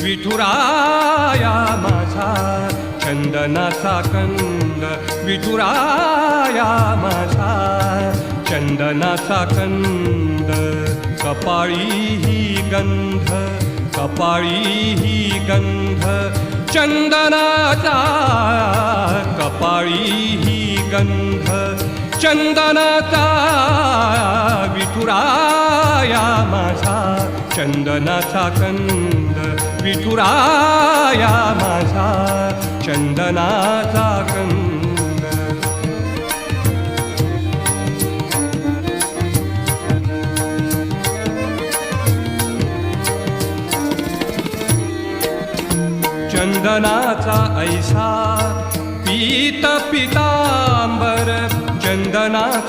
विठुराया माझा चंदनाचा कंद, विठुराया माझा चंदनाचा कंद. कपाळी ही गंध, कपाळी ही गंध चंदनाचा, कपाळी ही गंध चंदनाचा. विठुराया माझा चंदनाचा कंद, विठुराया माझा चंदनाचा कंद. चंदनाचा ऐसा पीत पितांबर, चंदनाचा